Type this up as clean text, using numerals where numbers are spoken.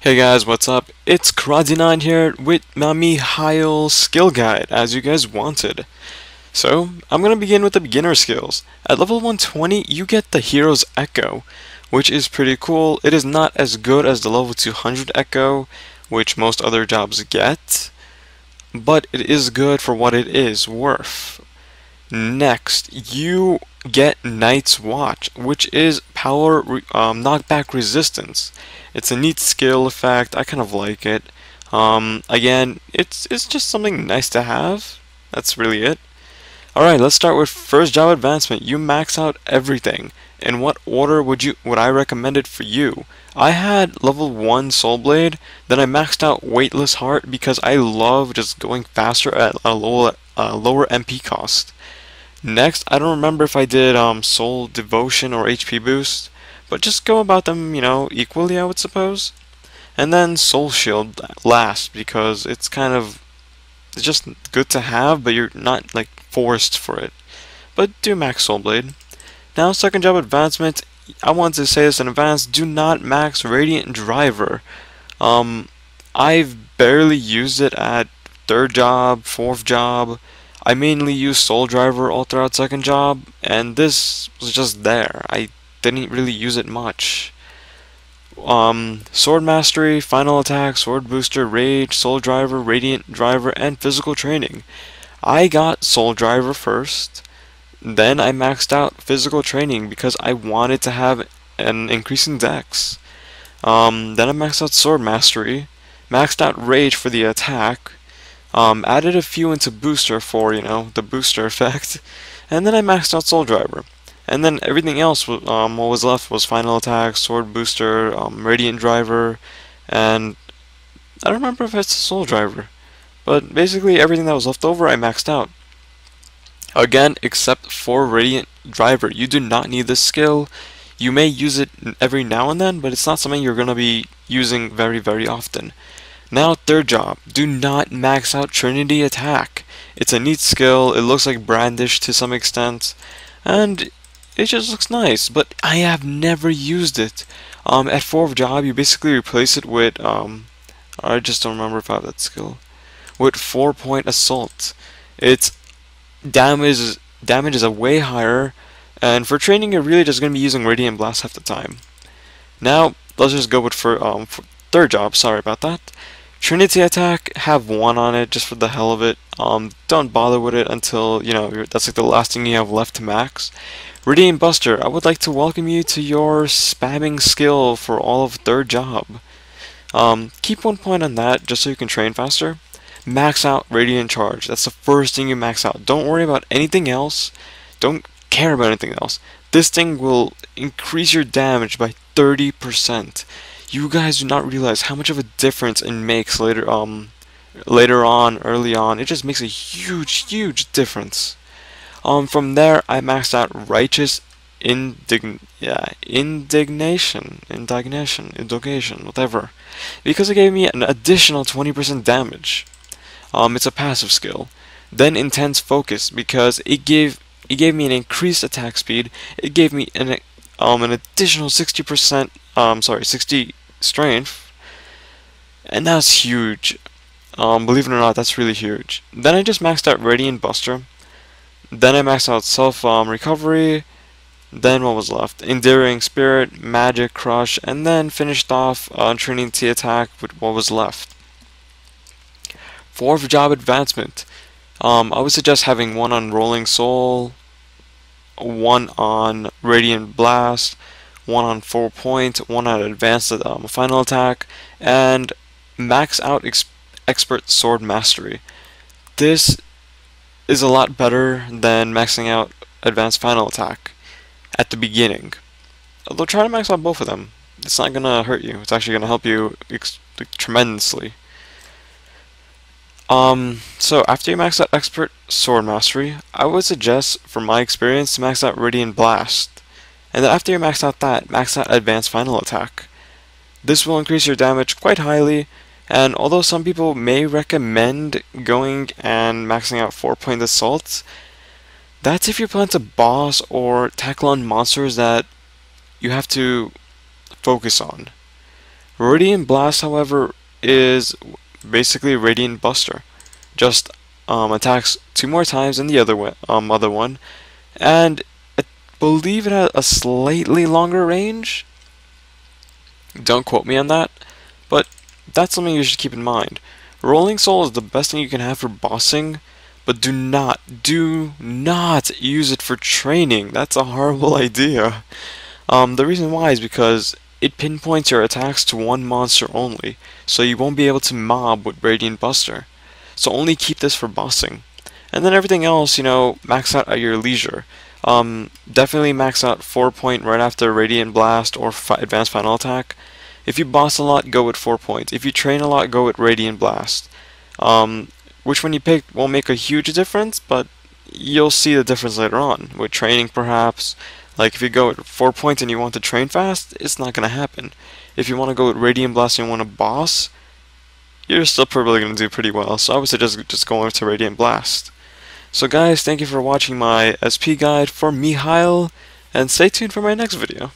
Hey guys, what's up? It's Karate9 here with my Mihile skill guide, as you guys wanted. So, I'm gonna begin with the beginner skills. At level 120, you get the Hero's Echo, which is pretty cool. It is not as good as the level 200 Echo, which most other jobs get, but it is good for what it is worth. Next, you get Night's Watch, which is power knockback resistance. It's a neat skill effect. I kind of like it. Again, it's just something nice to have. That's really it. Alright, let's start with first job advancement. You max out everything. In what order would I recommend it for you? I had level 1 Soul Blade, then I maxed out Weightless Heart because I love just going faster at a lower MP cost. Next, I don't remember if I did Soul Devotion or HP Boost, but just go about them, equally, I would suppose. And then Soul Shield last, because it's just good to have, but you're not like forced for it. But do max Soul Blade. Now, second job advancement, I want to say this in advance, do not max Radiant Driver. I've barely used it at third job, fourth job. I mainly use Soul Driver all throughout second job, and this was just there. I didn't really use it much. Sword Mastery, Final Attack, Sword Booster, Rage, Soul Driver, Radiant Driver, and Physical Training. I got Soul Driver first, then I maxed out Physical Training because I wanted to have an increasing dex. Then I maxed out Sword Mastery, maxed out Rage for the attack, added a few into Booster for, the booster effect, and then I maxed out Soul Driver. And then everything else, what was left was Final Attack, Sword Booster, Radiant Driver, and I don't remember if it's Soul Driver. But basically everything that was left over I maxed out. Again, except for Radiant Driver. You do not need this skill. You may use it every now and then, but it's not something you're going to be using very, very often. Now, third job. Do not max out Trinity Attack. It's a neat skill. It looks like Brandish to some extent, and it just looks nice, but I have never used it. At fourth job, you basically replace it with, I just don't remember if I have that skill, with 4-point Assault. Its damage is a way higher, and for training, you're really just going to be using Radiant Blast half the time. Now, let's just go with for third job, sorry about that. Trinity Attack, have 1 on it just for the hell of it. Don't bother with it until, that's like the last thing you have left to max. Radiant Buster, I would like to welcome you to your spamming skill for all of third job. Keep 1 point on that just so you can train faster. Max out Radiant Charge. That's the first thing you max out. Don't worry about anything else. Don't care about anything else. This thing will increase your damage by 30%. You guys do not realize how much of a difference it makes early on. It just makes a huge difference. From there, I maxed out Righteous Indignation, whatever, because it gave me an additional 20% damage. It's a passive skill. Then Intense Focus, because it gave me an increased attack speed. It gave me an additional 60%, 60 strength, and that's huge. Believe it or not, that's really huge. Then I just maxed out Radiant Buster. Then I maxed out Self Recovery. Then what was left? Endearing Spirit, Magic Crush, and then finished off Trinity Attack with what was left. Fourth job advancement. I would suggest having 1 on Rolling Soul, 1 on Radiant Blast, 1 on 4-point, 1 on Advanced Final Attack, and max out Expert Sword Mastery. This is a lot better than maxing out Advanced Final Attack at the beginning. Although try to max out both of them. It's not going to hurt you. It's actually going to help you tremendously. So after you max out Expert Sword Mastery, I would suggest, from my experience, to max out Radiant Blast. And then after you max out that, max out Advanced Final Attack. This will increase your damage quite highly, and although some people may recommend going and maxing out 4-point Assault, that's if you plan to boss or tackle on monsters that you have to focus on. Radiant Blast, however, is basically Radiant Buster. Just attacks 2 more times than the other one, and I believe it has a slightly longer range. Don't quote me on that, but that's something you should keep in mind. Rolling Soul is the best thing you can have for bossing, but do not use it for training. That's a horrible idea. The reason why is because it pinpoints your attacks to one monster only, so you won't be able to mob with Radiant Buster. So only keep this for bossing. And then everything else, max out at your leisure. Definitely max out 4-point right after Radiant Blast or Advanced Final Attack. If you boss a lot, go with 4 points. If you train a lot, go with Radiant Blast. Which one you pick won't make a huge difference, but you'll see the difference later on. With training, perhaps. Like, if you go with 4 points and you want to train fast, it's not going to happen. If you want to go with Radiant Blast and you want to boss, you're still probably going to do pretty well. So I would suggest just going to Radiant Blast. So guys, thank you for watching my SP guide for Mihile, and stay tuned for my next video.